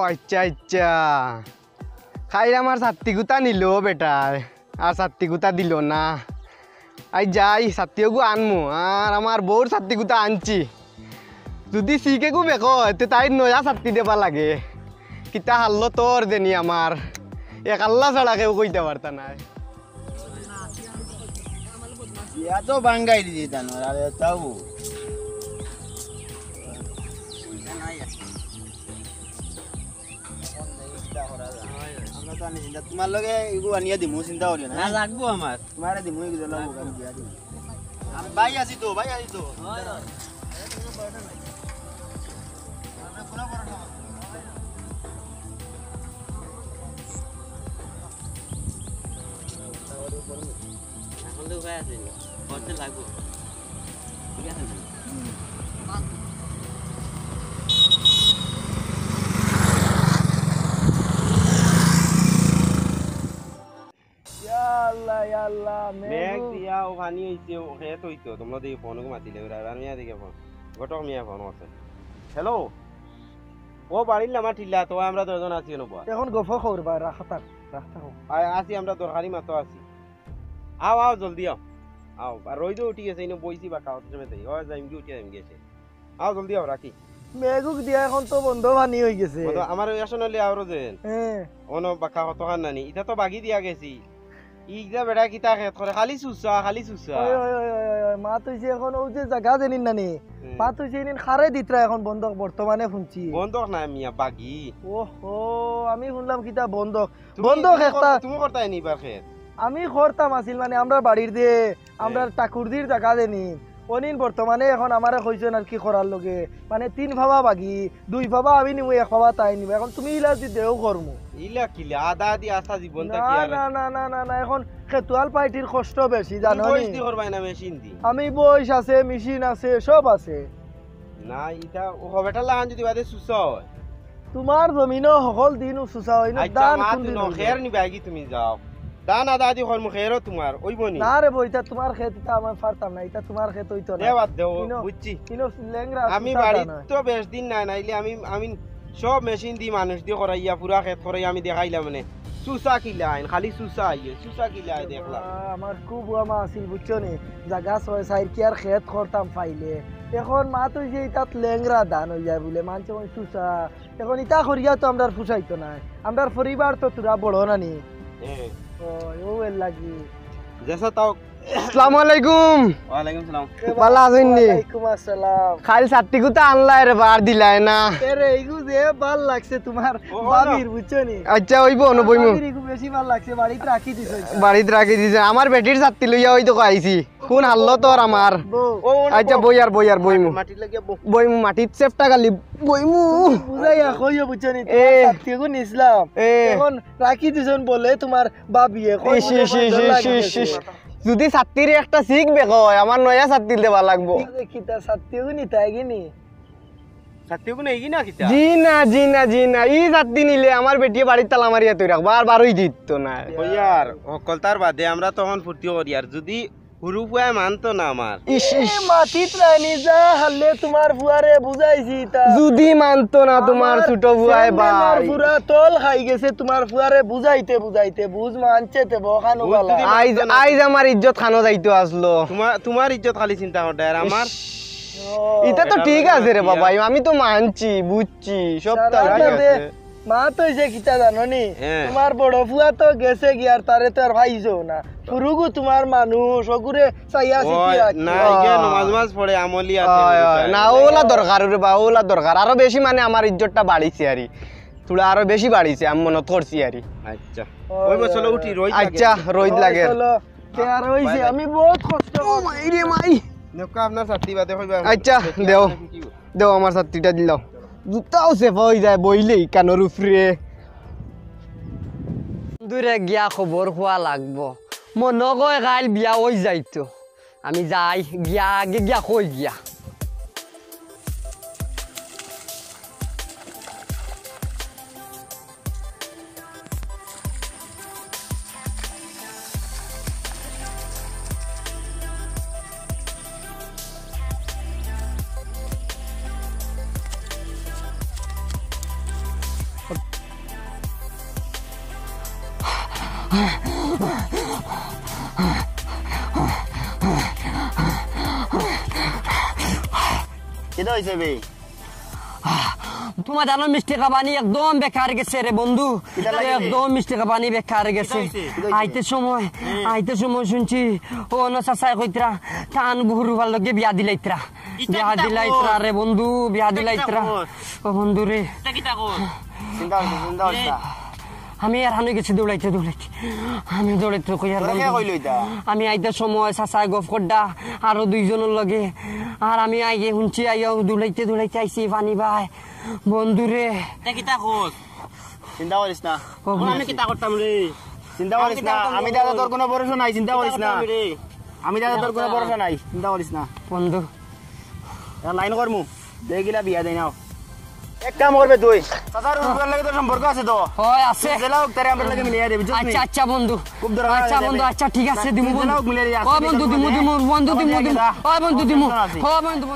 আচ্ছা আচ্ছা খাই আমার ছাত্রী গুতা নিল বেটার আর ছাত্রী গুতা দিল না আই যাই ছাত্রীও আনমু আর আমার বউর ছাত্রী গুতা আনছি যদি শিখে গু বেক তাই নয়া ছাত্রী দেবা লাগে কিতা হারলো তোর দেনি আমার এক আল্লাহ ছাড়া কেউ কইতে পারতা নাই এত বাঙ্গাই দিতা না আরে তাও তোমার লগে এগু আনিয়া দিমু চিন্তা করিও না লাগবো আমার তোমারে দিমু এগুলো লাগবো আমি দিয়া দিমু আমি ভাই আছি তো এখন তো ভাই আছে করতে লাগবো ঠিক আছে হ্যালো ও বাড়ির আমার ঠিল্লা তো আমরা দুজন আছি এখন গফ করবা রাখতা আছি আমরা দরকারি মাত্র আছি আও আও জলদি আও আও আর রইদ উঠি গেছে ইনো বইছি বা খাওয়া সময় তাই ও যাইম কি উঠিয়া গেছে আও জলদি আও রাখি মেঘুক দিয়া এখন তো বন্ধ পানি হয়ে গেছে আমার আসলে আরো যে অন বাকা কত খান নানি এটা তো বাগি দিয়া গেছি ইগদা বেড়া কিতা খেত করে খালি সুসা মা তুইছে এখন ও যে জায়গা জানিন নানি মা তুইছে ইন খারে দিতরা এখন বন্ধক বর্তমানে শুনছি বন্ধক না মিয়া বাগি ওহো আমি শুনলাম কিতা বন্ধক একটা তুমি করতাই নি বার খেত আমি করতাম আছিল মানে আমরা বাড়ির দিয়ে আমরা টাকুরদির জায়গা দেনি অনিন বর্তমানে এখন আমারে কইছেন আর কি করার লগে মানে 3 ভাবা বাগি 2 ভাবা আমি নিমু 1 ভাবা তাই নিব এখন তুমি ইলা দি দেও করমু ইলা কিলা আদা দি আসা জীবনটা কি আর না এখন খেতুয়াল পাইটির কষ্ট বেশি জানো নি বইস দি করবাই না মেশিন দি আমি বইস আছে মেশিন আছে সব আছে না ইটা ও হবেটা লাগান যদি বাদে সুসা হয় তোমার জমিনও সকল দিন সুসা হয় না দান কোন দিন খের নি বাগি তুমি যাও দান আদা দি করমু খেরও তোমার ওইবনি না রে বইতা তোমার খেতটা আমি পারতাম না এটা তোমার খেত হইতো না দেবাত দেও বুঝছি কিনো লেংরা আমি বাড়ি তো বেশ দিন না নাইলে আমি সব মেশিন দি মানুষ দি করাইয়া পুরা খেত করাই আমি দেখাইলাম মানে সুসা কিলাইন খালি সুসা কিলাই দেখলাম আমার খুব আমা আছিল বুঝছো নি জায়গা 6 কি আর খেত করতাম পাইলে এখন মা তো যে ইতাত লেংরা দান হই যায় বলে মানছে ওই সুসা এখন ইতা করিয়া তো আমরার ফুসাইতো না আমরার পরিবার তো তোরা বড় না নি ও এর লাগি জেসা তাও আসসালামু আলাইকুম ওয়ালাইকুম সালাম ভালো আছেন নি ওয়ালাইকুম আসসালাম খালি ছাত্রী গুতা আনলাই রে বার দিলাই না আরে এইগু যে ভাল লাগছে তোমার বাবির বুঝছো নি আচ্ছা হইব ন বইমু এইগু বেশি ভাল লাগছে বাড়িতে রাখি দিছো আমার বেটির ছাত্রী লইয়া হই তো আইছি কোন হাল্লো তোর আমার আচ্ছা বইয়ার বইমু মাটি লাগিয়া বইমু মাটিত সেফটা গালি বইমু বুঝাইয়া কইও বুঝছো নি ছাত্রীগু নিছলাম এখন রাখি দিছন বলে তোমার বাবিয়ে কই যদি ছাত্রীর একটা শিখবে কয় আমার নয়া ছাত্রী দেবা লাগবো কিতা ছাত্রীগু নিতাই গিনি ছাত্রীগু নেই কি না কিতা জি না ই ছাত্রী নিলে আমার বেটিয়ে বাড়ির তালা মারিয়া তুই রাখবো আর বারোই দিত না ইয়ার সকলতার বাদে আমরা তখন ফুর্তি করি আর যদি হুরু ফুয়ায় মানতো না আমার মাটিত রানি যা হারলে তোমার ফুয়ারে বুঝাইছি তা যদি মানতো না তোমার ছোট ফুয়ায় ভাই পুরা তল খাই গেছে তোমার ফুয়ারে বুঝাইতে বুঝ মানছে তে বখানো বালা আইজ আমার ইজ্জত খানো যাইতো আসলো তোমার ইজ্জত খালি চিন্তা করতে আর আমার এটা তো ঠিক আছে রে বাবা আমি তো মানছি বুঝছি সব মা তো যে কিতা জানো নি তোমার বড় ফুয়া তো গেছে কি আর তারে তো আর ভাইছো না ফুরুগু তোমার মানুষ ওগুরে চাইয়া সিটি রাখি না ইগে নামাজ পড়ে আমলি আছে না ওলা দরকার রে বা ওলা দরকার আরো বেশি মানে আমার ইজ্জতটা বাড়িছে আরি তুলা আরো বেশি বাড়িছে আমি মনে করছি আরি আচ্ছা ওই চলো উঠি রোদ লাগে আচ্ছা রোদ লাগে চলো কে আর হইছে আমি বহুত কষ্ট ও মাই রে মাই নেকা আপনার ছাত্রী বাদে হইবা আচ্ছা দেও আমার ছাত্রীটা দিলাও জুতাও সেফ হয়ে যায় বইলেই কানোর উপরে দূরে গিয়া খবর হওয়া লাগবো মনে কয় কাল বিয়া হয়ে যাইতো আমি যাই গিয়া আগে গিয়া কই গিয়া কেদা হইছে বে তোমার জানো মিষ্টি খাবানি একদম বেকার গেছে রে বন্ধু কিটা লাগে রে? একদম মিষ্টি খাবানি বেকার গেছে আইতে সময় শুনছি ও ন চাচাই কইতরা টান বুহুরু ভাল লগে বিয়া দিলাইতরা রে বন্ধু বিয়া দিলাইতরা ও বন্ধু রে চিন্তা হইছে আমি আর হানি গেছি দৌড়াইতে আমি দৌড়াইতে কই আর তোরা কে কইলো এটা আমি আইতে সময় চাচাই গফ করডা আরো দুইজনের লগে আর আমি আইয়ে শুনছি আইয়া দৌড়াইতে আইছি পানি ভাই বন্ধু রে চিন্তা করিস না আমি কিতা করতাম রে চিন্তা করিস না আমি দাদা তোর কোনো ভরসা নাই চিন্তা করিস না আমি দাদা তোর কোনো ভরসা নাই চিন্তা করিস না বন্ধু লাইন করমু দেখিলা বিয়া দেই নাও এক কাম করবে তুই চাচার উপর লাগে তো সম্পর্ক আছে তো হয় আছে জেলাও তারে আমরা লাগে মিলিয়ে দেব বুঝছিস আচ্ছা আচ্ছা বন্ধু খুব দরকার আচ্ছা আছে বন্ধু যাবে। আচ্ছা ঠিক আছে দিমু জেলাও মিলিয়ে দিয়ে ও বন্ধু দিমু বন্ধু দিমু ও বন্ধু দিমু আছে। ও বন্ধু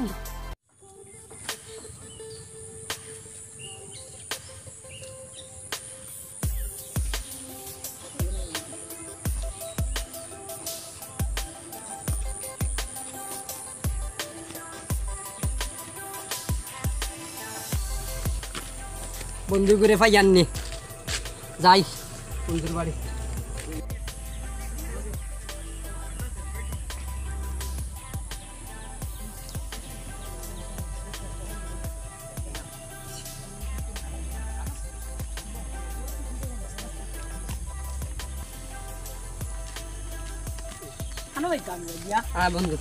বন্ধু করে ফাই আননি যাই বন্ধুর বাড়ি হ্যাঁ বন্ধু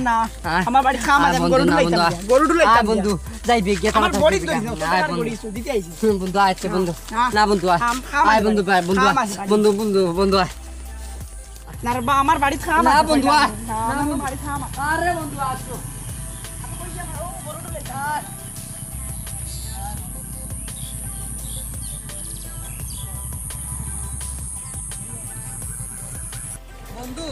না হ্যাঁ আমার বাড়ি খাম আছে গরু লইতাম গরু লইতাম বন্ধু যাইবে কে আমার বড়ি তো দিতে আইছি বন্ধু আইছে বন্ধু না বন্ধু আয় বন্ধু আয় বন্ধু বন্ধু বন্ধু বন্ধু আয় না রে বা আমার বাড়ি খাম না বন্ধু আয় আমার বাড়ি খাম আরে বন্ধু আসো বন্ধু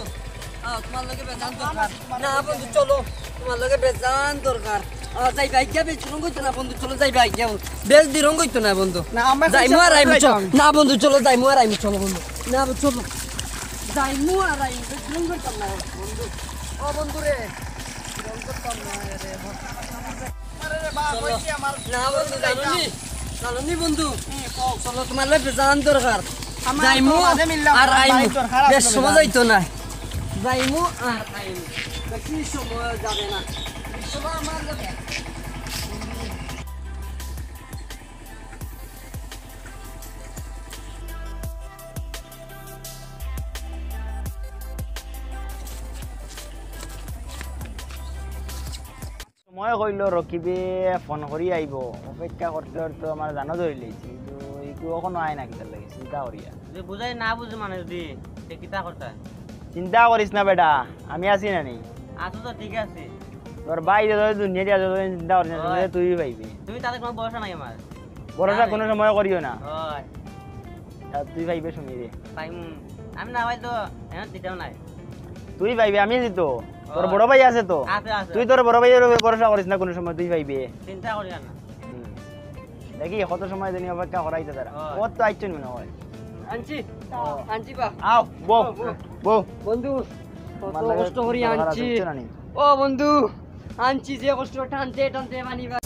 তোমার লগে বেজান দরকার না বন্ধু চলো তোমার লগে বেজান দরকার যাই ভাইয়া বেশ রঙ হইতো না বন্ধু চলো যাই ভাইয়া বেশ দি রঙ হইতো না বন্ধু না আমরা যাই মু আর আইমু চলো না বন্ধু চলো যাই মু আর আইমু চলো বন্ধু না চলো যাই মু আর আইমু বেশ রঙ হইতো না বন্ধু ও বন্ধু রে রঙ করতাম না রে আরে রে বা কইছি আমার না বন্ধু জানোনি বন্ধু চলো তোমার লগে বেজান দরকার যাইমু আর আইমু বেশ সময় যাইতো না যাইমু আর আইমু বেশি সময় যাবে না সময় আমার লগে সময় কইলো রকিবে ফোন করি আইব অপেক্ষা করতে করতে আমার জানো ধরে লইছি কিন্তু এইটু এখনো আয় না কিতার লাগে চিন্তা করিয়া যে বুঝাই না বুঝে মানুষ দি সে কিতা করতা চিন্তা করিস না বেটা আমি আছি না নি আছো তো ঠিক আছে তোর ভাই যদি দুনিয়া দিয়া যদি চিন্তা করিস না তাহলে তুই পাইবি তুমি তাদের কোনো ভরসা নাই আমার ভরসা কোনো সময় করিও না হয় আর তুই পাইবে শুনি রে পাইম আমি না পাই তো এখন দিতেও নাই তুই পাইবি আমি আছি তো তোর বড় ভাই আছে তো আছে আছে তুই তোর বড় ভাইয়ের উপর ভরসা করিস না কোনো সময় তুই পাইবি চিন্তা করি না দেখি কত সময় জানি অপেক্ষা করাইতে তারা কত তো আইছেন মনে হয় আনছি আনছি বা আও বউ বউ বন্ধু কত আমার লাগে কষ্ট করি ভাড়া আনছি দিচ্ছে না নি? ও বন্ধু আনছি যে কষ্ট টানতে টানতে পানি বা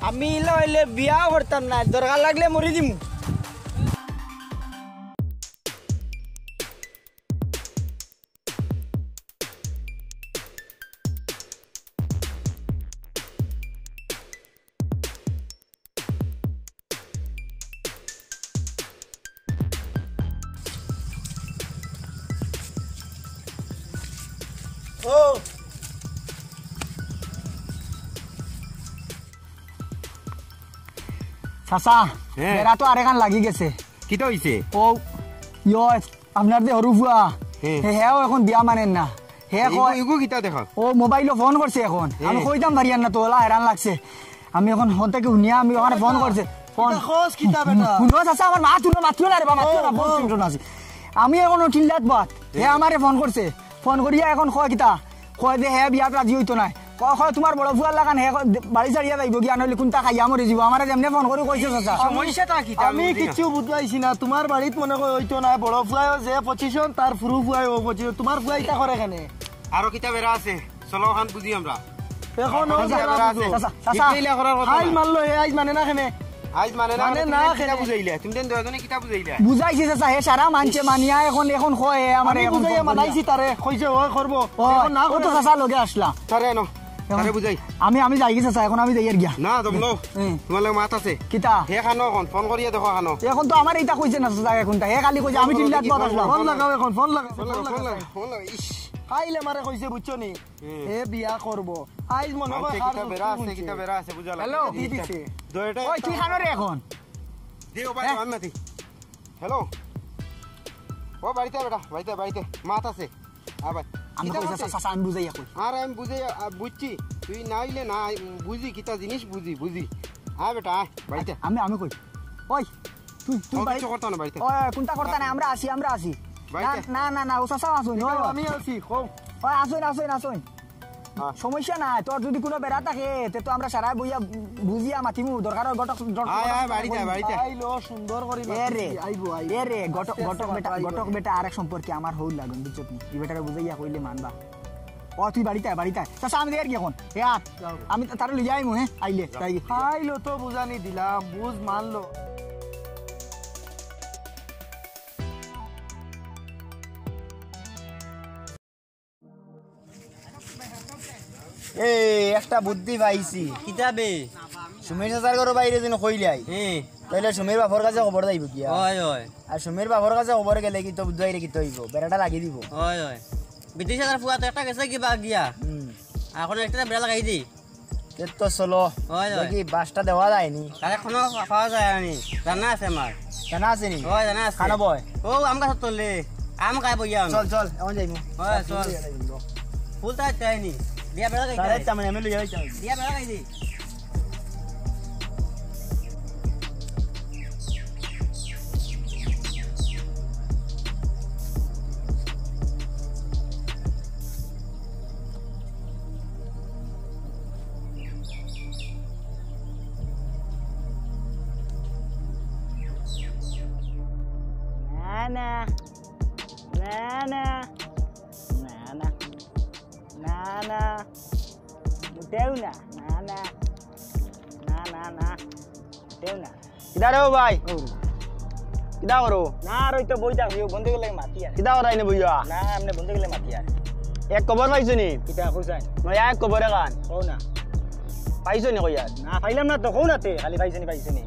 আমি লইলে বিয়া করতাম না, দরকার লাগলে মরি দিম। ও চাচা, হ্যাঁ। বেড়া তো আরেকান লাগি গেছে। কিটা হইছে ও ইয়স আপনার যে হরু ফুয়া হ্যাঁ। হেও এখন বিয়া মানেন না। হে কয় ইগু কিটা দেখা ও মোবাইলে ফোন করছে এখন। আমি হ্যাঁ। কইতাম পারিয়ান না, তো ওলা হেরান লাগছে। আমি এখন হন থেকে শুনিয়া আমি ওখানে ফোন করছে। ফোন খোঁজ কিতা বেটা শুনো চাচা, আমার মা তুলো মাতিও না রে বাবা, মাতিও না, বহুত টেনশন আছে। আমি এখন চিল্লাত বাত হে আমারে ফোন করছে। ফোন করিয়া এখন কয় কিতা কয় যে হে বিয়াত রাজি হইতো না। কয় তোমার বড় ফুয়ার লাগান হে বাড়ি ছাড়িয়া যাইব গিয়া, নইলে কোনটা খাইয়া মরে যাব। আমার যেমনে ফোন করে কইছে চাচা। সমস্যাটা কি আমি কিছু বুঝাইছি না, তোমার বাড়িত মনে কই হইতো না। বড় ফুয়ায়ও যে পজিশন, তার ফুরু ফুয়ায়ও পজিশন। তোমার ফুয়া ইটা করে কেন? আরো কিটা বেড়া আছে, চলো ওখান বুঝি আমরা। এখন ও চাচা, বেড়া বুঝো। চাচা, চাচা, ইটলিলা করার কথা আইজ না। মানলো হে, আইজ মানে না কেনে? আজ মানে না, মানে না, কিটা খেলে। বুঝাইলা তুমি দেন দুজনে কিটা বুঝাইলা? বুঝাইছি চাচা, হে সারা মানছে মানিয়া এখন কয় আমার বুঝাইয়া মানাইছি তারে, কইছে ও করব। এখন না, ও তো চাচা লগে আসলা। তারে নো তারে বুঝাই। আমি যাই গেছে চাচা, এখন আমি যাই আর গিয়া। না দমলো তোমার লাগে মাত আছে কিতা হে খানো এখন ফোন করিয়া দেখো খানো। এখন তো আমার এইটা কইছে না চাচা, এখনটা হে খালি কইছে আমি চিল্লাত বাত আসলাম। ফোন লাগাও এখন, ফোন লাগাও, ফোন লাগা, ফোন লাগা, ফোন লাগা। ইস খাইলে মারে কইছে বুঝছো নি হে বিয়া করব। আইজ মনে আমতে হয় কিটা বেড়া আছে, কিটা বেড়া আছে বুঝা লাগে। হ্যালো কি দিছে? দয়টা ওই কি খানো রে এখন? দিও ভাই আমি মাতি। হ্যালো ও বাড়িতে বেটা, বাড়িতে মাত আছে। ভাই আমি কইছে চাচা, আমি বুঝাইয়া কই। আর আমি বুঝছি তুই না আইলে না বুঝি কিতা জিনিস বুঝি বেটা বাড়িতে আমি কই ওই তুই কিছু করতো না বাড়িতে। ওই কোনটা করতা না, আমরা আসি বাড়িতে? না ও চাচা আসুন। আমি আছি ওই আসুন। হ্যাঁ। সমস্যা নাই, তোর যদি কোনো বেড়া থাকে তে তো আমরা সারা বইয়া বুঝিয়া মাতিমু। দরকার গটক বাড়িতে আইলো সুন্দর করে গটক বেটা আরেক সম্পর্কে আমার হউল লাগুন বুঝছত নি? এই বেটারে বুঝাইয়া কইলে মানবা। ও তুই বাড়িতে চাচা আমি দেখ কি এখন হে আত আমি তারে লই যাইমু। হে আইলে তাই আইলো তো বুঝানি দিলাম, বুঝ মানলো। এই একটা বুদ্ধি পাইছি। কিতাবে সুমির চাচার ঘরের বাইরে যেন কইলাই তাইলে সুমির বাপর কাছে খবর যাইব কি আর সুমির বাপর কাছে খবর গেলে কি তো বুদ্ধি কি তৈব বেড়াটা লাগি দিব। বিদেশে তার ফুয়া তো একটা গেছে কিবা গিয়া, এখন একটা বেড়া লাগাই দি তো চলো দেখি বাসটা দেওয়া যায়নি। তার এখনো পাওয়া যায় নি, জানা আছে আমার। জানা আছে নি? জানা আছে। খানো বয় ও আম গাছ তোলে আম খাই বইয়া চল এখন যাইমু। চল ফুল তাই চাইনি দিয়া বেড়া তারে গাই তামনে আমি লই যাইতাম। দিয়া বেড়া গাই দি। কিদা রে ভাই কিদা করো? না রই তো বইতা বন্ধু গেলে মাতি আর কিদা করাই নে বইয়া? না আমনে বন্ধু গেলে মাতি আর এক খবর পাইছো নি? কিটা কইছাই? নয় এক খবর গান কও না পাইছো নি কইয়া? না পাইলাম না তো, কও না তে খালি পাইছো নি।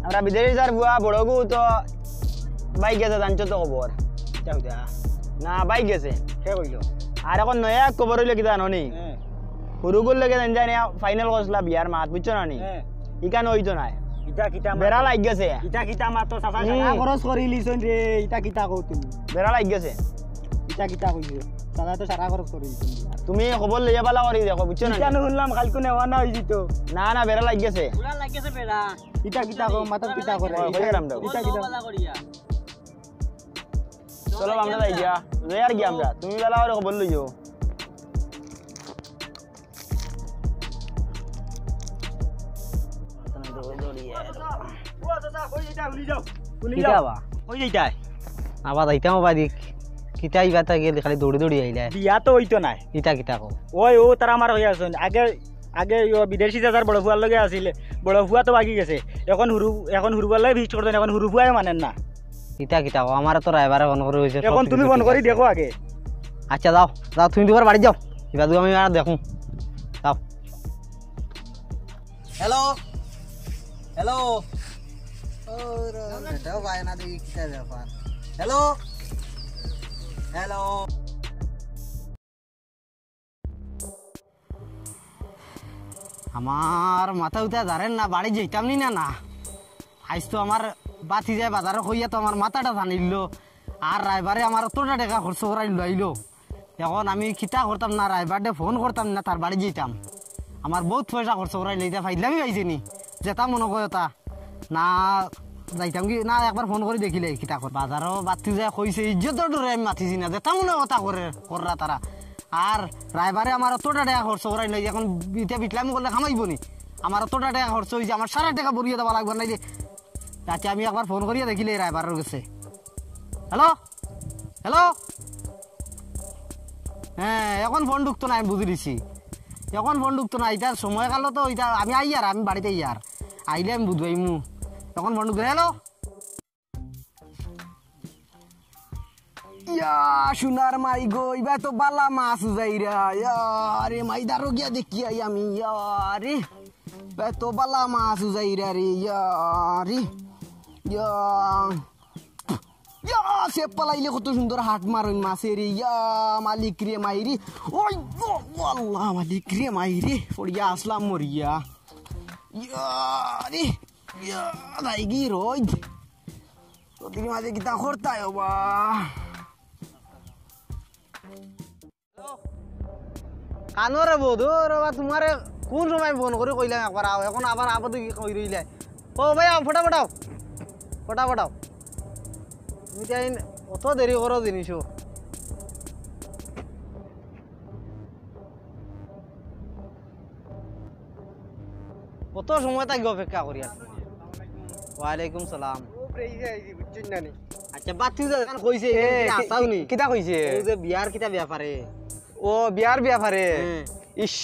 আমরা বিদেশে যার বুয়া বড়গু তো বাইক গেছে, জানছো তো খবর? কিটা কইতা? না বাইক গেছে। কে কইলো? আর এখন নয় এক খবর হইলো কিদা জানো নি? হুরুগুল লাগে জানি ফাইনাল করছলা বিয়ার মাত বুঝছো না নি? ইকান হইতো না বেড়া লাগ গেছে। খরচ কৰি লিছন রে, ইটা কিতা কও তুমি? বেড়া লাগ গেছে। ইটা কিতা কইছো? সারা তো সারা খরচ কৰি লিছন। তুমি খবর লইয়া পালা করি দেখো বুঝছো না? কেন শুনলাম কালকে নেওয়া না হই জিতো। না বেড়া লাগ গেছে। পুরা লাগেছে বেড়া। ইটা কিতা কও? মাথা কিতা করে? কই গেলাম দাও। ইটা কিতা বালা করিয়া চলো আমরা যাই গিয়া লই আর কি আমরা, তুমি বেলা করে খবর লইও। আবার যাইতাম বাদিক কিতা ইবাতা গেলে খালি দৌড়ি আইলা। বিয়া তো হইতো নাই। কিতা কিতা কও? ওই ও তারা আমার হয়ে আসুন আগে বিদেশি চাচার বড় ফুয়ার লগে আসিলে বড় ফুয়া তো বাকি গেছে এখন হুরুবালাই ভিজিট করতেন এখন হুরু ফুয়াই মানেন না কিতা কিতা আমার তো রাইবারে ফোন করে হইছে এখন তুমি ফোন করি দেখো আগে আচ্ছা যাও যাও তুমি তোমার বাড়ি যাও এবার আমি আর দেখুন যাও হ্যালো হ্যালো এটাও ভাই না দেখি কিটা ব্যাপার হ্যালো হ্যালো আমার মাথা উঠা ধরেন না বাড়ি যেতাম নি না না আইস তো আমার বাতি যায় বাজারে কইয়া তো আমার মাথাটা জানিল আর রাইবারে আমার অতটা টাকা খরচ করাই লইলো এখন আমি কিতা করতাম না রাইবারে ফোন করতাম না তার বাড়ি যেতাম আমার বহুত পয়সা খরচ করাই লইতে ফাইলামি পাইছি নি যেতাম মনে কয় তা না যাইতাম কি না একবার ফোন করে দেখিলে কিতা কর বাজারও বাতি যায় কইছে ইজ্জতের ডরে আমি মাতিছি না যেতাম মনে কথা কররা তারা আর রাইবারে আমার অতটা টাকা খরচ করাই লই এখন বিটা বিটলামি করলে খামাইব নি আমার অতটা টাকা খরচ হয়েছে আমার সারা টাকা বরিয়ে দেওয়া লাগবে না যে তাতে আমি একবার ফোন করিয়া দেখিলে রাইবারের গেছে হ্যালো হ্যালো হ্যাঁ এখন ফোন ঢুকতো না আমি বুঝে দিছি এখন ফোন ঢুকতো না এটার সময় কালো তো ওইটা আমি আইয়ার আমি বাড়িতে ইয়ার আইলে আমি বুঝবাই মু এখন ফোন ঢুকতো হ্যালো ইয়া সোনার মাই গো এবার তো বালা মাছ যাইরা আরে মাই দারো গিয়া দেখি আই আমি রে এবার তো বালা মাছ যাইরা রে রে সে পালাইলে কত সুন্দর হাট মারুন মাছের মালিক রে মাইরি ওই আল্লাহ মালিক রে মাইরি পড়িয়া আসলাম মরিয়া রে দাইগি রোজ তোদের মাঝে কিতা করতায় বা কানরে বধু রবা তোমারে কোন সময় ফোন করে কইলাম একবার আও এখন আবার আপাতত কি কই রইলে ও ভাই আও ফটাফট আও ফটাফট আও তুমি তাই অত দেরি করো জিনিসও কত সময় তাকে অপেক্ষা করি আছি ওয়ালাইকুম সালাম আচ্ছা বাতি কইছে আসাও নি কিতা কইছে ও যে বিয়ার কিতা ব্যাপারে ও বিয়ার ব্যাপারে ইস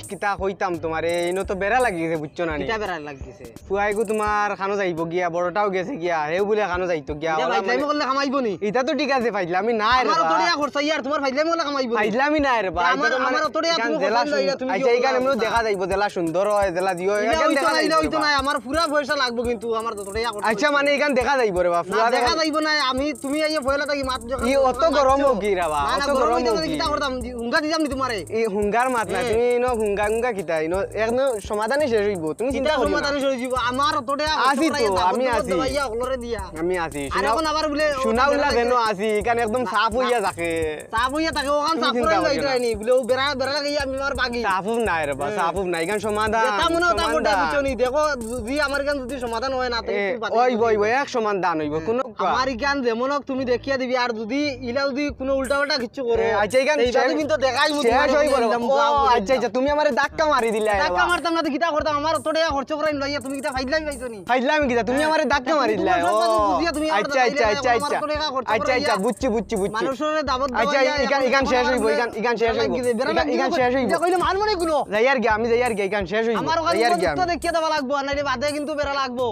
কিতা কইতাম তোমারে ইনো তো বেড়া লাগিছে বুঝছো না নি কিতা বেড়া লাগছে ফুয়াইগু তোমার খানো যাইব গিয়া বড়টাও গেছে গিয়া হেউ বলে খানো যাইতো গিয়া ফাইজলামি করলে কামাইবো নি এটা তো ঠিক আছে ফাইজলামি নাই রে আমার তোড়িয়া করছ ইয়ার তোমার ফাইজলামি করলে কামাইবো ফাইজলামি নাই রে ভাই আমার তোড়িয়া তুমি জেলা কথা লইলা তুমি আচ্ছা এইখানে এমন দেখা যাইব জেলা সুন্দর হয় জেলা জিও এখানে দেখা যাইব হইতো না আমার পুরা পয়সা লাগবে কিন্তু আমার তোড়িয়া করছ আচ্ছা মানে এখানে দেখা যাইব রে বাপ না দেখা যাইব না আমি তুমি আইয়া ভয়লা থাকি মাত যখন ই অত গরম কি রে বা না অত গরম কি কিতা করতাম হুঙ্গা দিতাম নি তোমারে এই হুঙ্গার মাত না তুমি ইনো হুঙ্গা কিতা ইনো একদম সমাধানই শেষ হইব তুমি চিন্তা চিন্তা করো সমাধান হয়ে যাব আমার তোড়িয়া আসি তো আমি আসি ভাইয়া ওলরে দিয়া আমি আসি আর এখন আবার বলে শোনা উল্লা কেন আসি এখানে একদম সাফ হইয়া থাকে সাপ হইয়া থাকে ওখান সাপ করে যাইতানি বলে ও বেড়া বেড়া লাগি আমি আমার বাগি সাফুব নাই রে বা সাফুব নাই এখানে সমাধান এটা মনে হতা মোটা বুঝনি দেখো যদি আমার গান যদি সমাধান হয় না তো ওই বই বই এক সমাধান হইব কোন আমার গান যেমন হোক তুমি দেখিয়া দিবি আর যদি ইলা যদি কোনো উল্টা পাল্টা কিছু করে আচ্ছা এখানে এইটা তুমি তো দেখাই শেষ হইব রে আচ্ছা আচ্ছা তুমি আমারে ধাক্কা মারি দিলা টাকা মারতাম না তো কিটা করতাম আমার তো টাকা খরচ করাই লইয়া তুমি কিটা ফাইদলাই পাইছো নি ফাইজলামি কিতা তুমি আমারে ধাক্কা মারি দিলা আচ্ছা আচ্ছা আচ্ছা আচ্ছা আচ্ছা আচ্ছা বুঝছি বুঝছি বুঝছি মানুষের দাবত আচ্ছা এখান শেষ হইব এখান শেষ হইব এখান শেষ হইব কইলে মানমনে গুলো যাই আর কি আমি যাই আর কি এখান শেষ হইব আমার যাই আর কি তো দেখিয়ে দেওয়া লাগবো আর নাইলে বাদে কিন্তু বেরা লাগবো